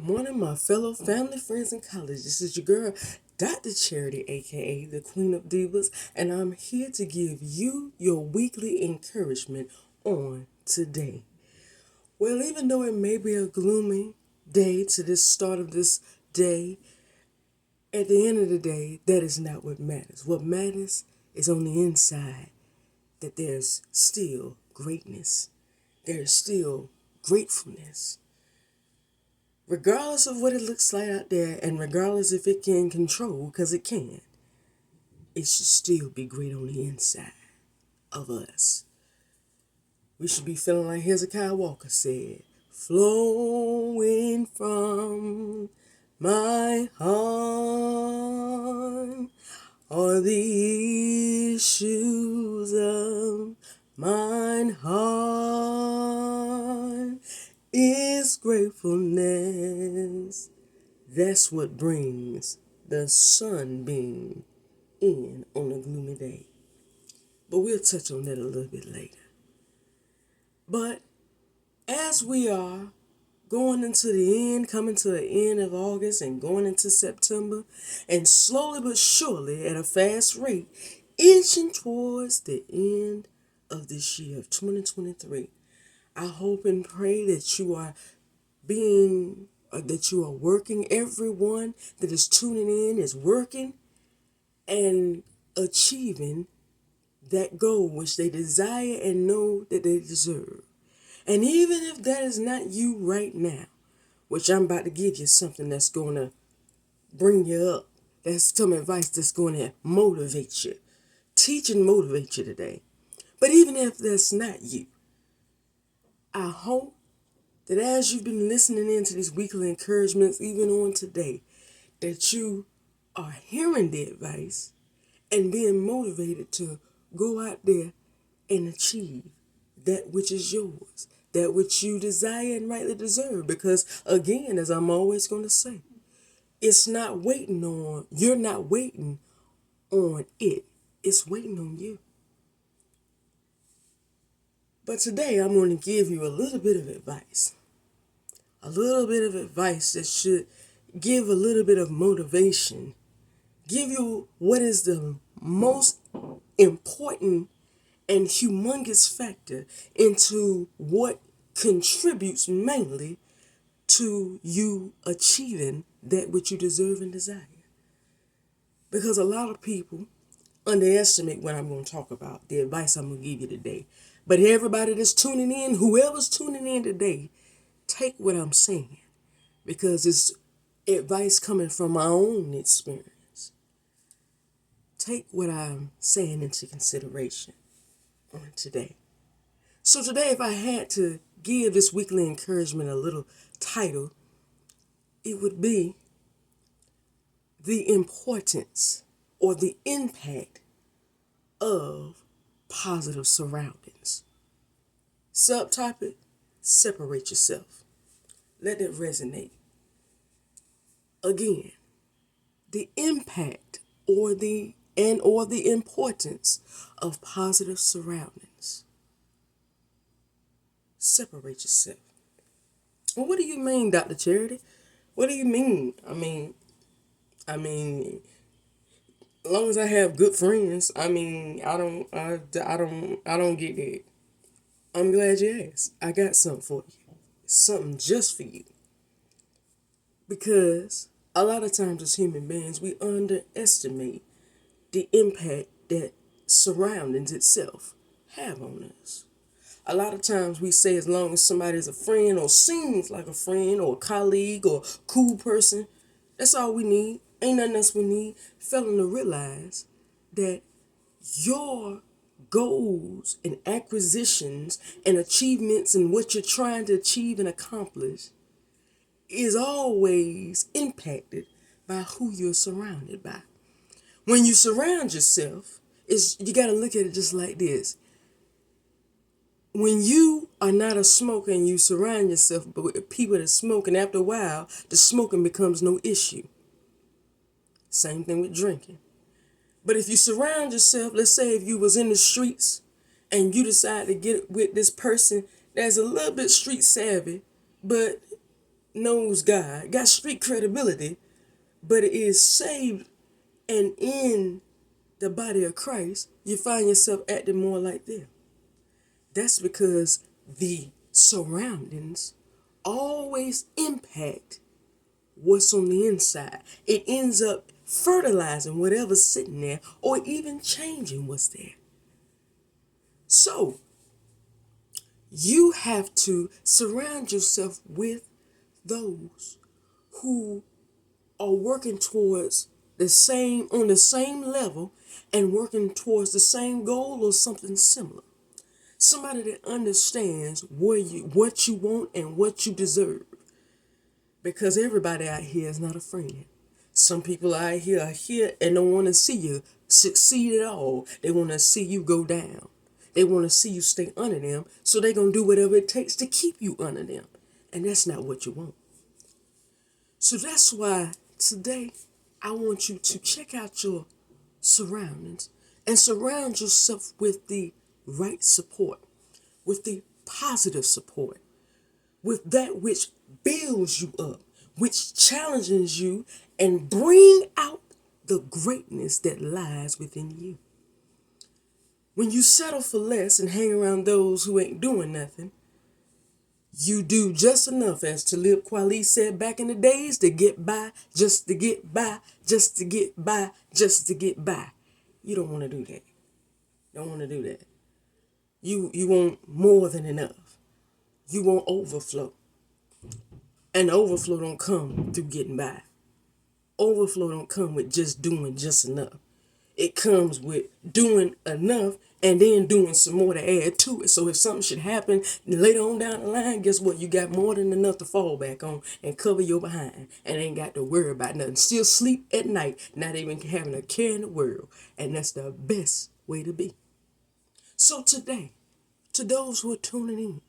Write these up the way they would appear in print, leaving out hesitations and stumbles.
morning, my fellow family, friends, and colleagues. This is your girl, Dr. Charity, aka the Queen of Divas, and I'm here to give you your weekly encouragement on today. Well, even though it may be a gloomy day to this start of this day, at the end of the day, that is not what matters. What matters is on the inside that there's still greatness, there's still gratefulness. Regardless of what it looks like out there, and regardless if it can control, because it can, it should still be great on the inside of us. We should be feeling like Hezekiah Walker said, flowing from my heart are the issues of mine heart is gratefulness. That's what brings the sunbeam in on a gloomy day. But we'll touch on that a little bit later. But as we are going into the end, coming to the end of August and going into September, and slowly but surely at a fast rate, inching towards the end of this year of 2023, I hope and pray that you are working. Everyone that is tuning in is working and achieving that goal which they desire and know that they deserve. And even if that is not you right now, which I'm about to give you something that's going to bring you up, that's some advice that's going to motivate you, teach and motivate you today. But even if that's not you, I hope that as you've been listening into these weekly encouragements, even on today, that you are hearing the advice and being motivated to go out there and achieve that which is yours, that which you desire and rightly deserve. Because again, as I'm always going to say, you're not waiting on it. It's waiting on you. But today I'm going to give you a little bit of advice. A little bit of advice that should give a little bit of motivation. Give you what is the most important and humongous factor into what contributes mainly to you achieving that which you deserve and desire. Because a lot of people underestimate what I'm going to talk about, the advice I'm going to give you today. But everybody that's tuning in, whoever's tuning in today, take what I'm saying, because it's advice coming from my own experience. Take what I'm saying into consideration on today. So today, if I had to give this weekly encouragement a little title, it would be the importance or the impact of positive surroundings. Subtopic, separate yourself. Let it resonate. Again, the impact or the importance of positive surroundings. Separate yourself. Well, what do you mean, Dr. Charity? What do you mean? I mean, as long as I have good friends, I don't get that. I'm glad you asked. I got something for you. Something just for you. Because a lot of times as human beings, we underestimate the impact that surroundings itself have on us. A lot of times we say as long as somebody's a friend or seems like a friend or a colleague or cool person, that's all we need. Ain't nothing else we need. Failing to realize that your goals and acquisitions and achievements and what you're trying to achieve and accomplish is always impacted by who you're surrounded by. When you surround yourself, you got to look at it just like this. When you are not a smoker and you surround yourself with people that smoke, and after a while, the smoking becomes no issue. Same thing with drinking. But if you surround yourself, let's say if you was in the streets and you decide to get with this person that's a little bit street savvy, but knows God, got street credibility, but is saved and in the body of Christ, you find yourself acting more like them. That's because the surroundings always impact what's on the inside. It ends up fertilizing whatever's sitting there or even changing what's there. So, you have to surround yourself with those who are working towards on the same level and working towards the same goal or something similar. Somebody that understands what you want and what you deserve. Because everybody out here is not a friend. Some people out here are here and don't want to see you succeed at all. They want to see you go down. They want to see you stay under them, so they're going to do whatever it takes to keep you under them. And that's not what you want. So that's why today I want you to check out your surroundings and surround yourself with the right support, with the positive support, with that which builds you up, which challenges you and bring out the greatness that lies within you. When you settle for less and hang around those who ain't doing nothing, you do just enough, as Talib Kweli said back in the days, to get by, just to get by, just to get by, just to get by. You don't want to do that. Don't want to do that. You want more than enough. You want overflow. And overflow don't come through getting by. Overflow don't come with just doing just enough. It comes with doing enough and then doing some more to add to it. So if something should happen later on down the line, guess what? You got more than enough to fall back on and cover your behind and ain't got to worry about nothing. Still sleep at night, not even having a care in the world. And that's the best way to be. So today, to those who are tuning in,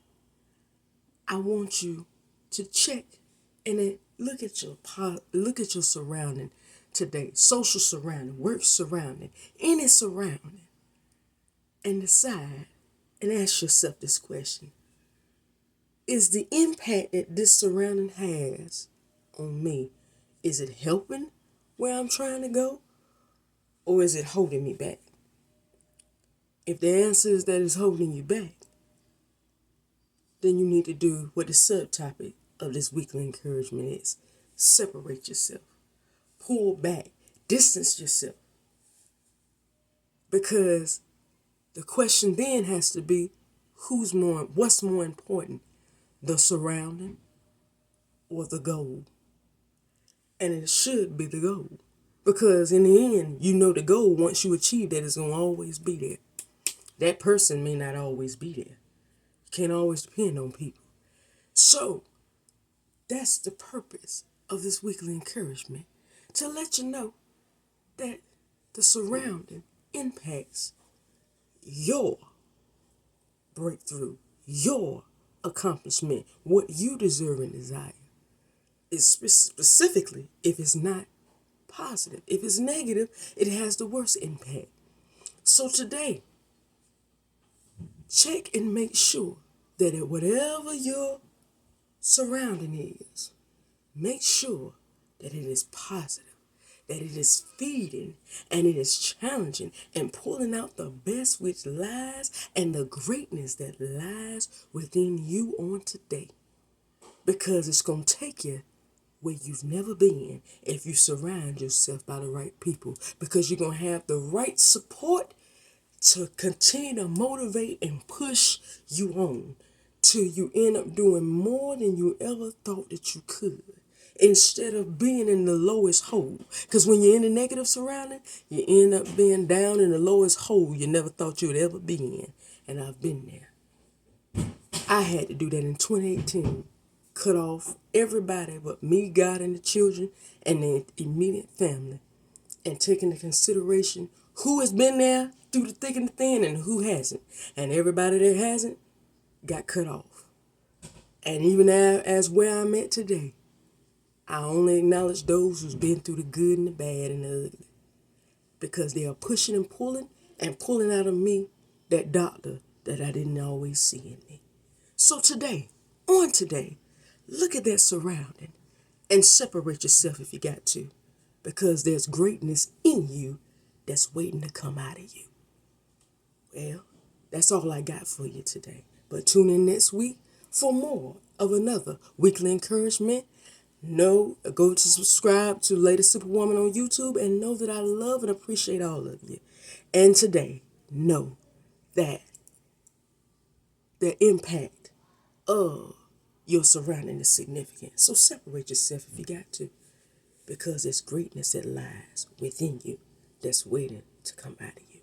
I want you to check and then look at your surrounding today, social surrounding, work surrounding, any surrounding, and decide and ask yourself this question: is the impact that this surrounding has on me, is it helping where I'm trying to go, or is it holding me back? If the answer is that it's holding you back, then you need to do what the subtopic of this weekly encouragement is. Separate yourself. Pull back. Distance yourself. Because the question then has to be, what's more important, the surrounding or the goal? And it should be the goal. Because in the end, you know the goal, once you achieve that, is going to always be there. That person may not always be there. You can't always depend on people. So, that's the purpose of this weekly encouragement, to let you know that the surrounding impacts your breakthrough, your accomplishment, what you deserve and desire. It's specifically if it's not positive. If it's negative, it has the worst impact. So today, check and make sure that at whatever your surrounding is, make sure that it is positive, that it is feeding, and it is challenging and pulling out the best which lies and the greatness that lies within you on today. Because it's going to take you where you've never been if you surround yourself by the right people. Because you're going to have the right support to continue to motivate and push you on till you end up doing more than you ever thought that you could, instead of being in the lowest hole. Because when you're in a negative surrounding, you end up being down in the lowest hole you never thought you would ever be in. And I've been there. I had to do that in 2018. Cut off everybody but me, God, and the children, and the immediate family. And take into consideration who has been there through the thick and the thin and who hasn't. And everybody that hasn't got cut off. And even as where I'm at today, I only acknowledge those who's been through the good and the bad and the ugly. Because they are pushing and pulling out of me that doctor that I didn't always see in me. So today, Look at that surrounding and separate yourself if you got to, because there's greatness in you that's waiting to come out of you. Well, that's all I got for you today. But tune in next week for more of another weekly encouragement. Go to subscribe to Lady Superwoman on YouTube and know that I love and appreciate all of you. And today, know that the impact of your surrounding is significant. So separate yourself if you got to, because there's greatness that lies within you that's waiting to come out of you.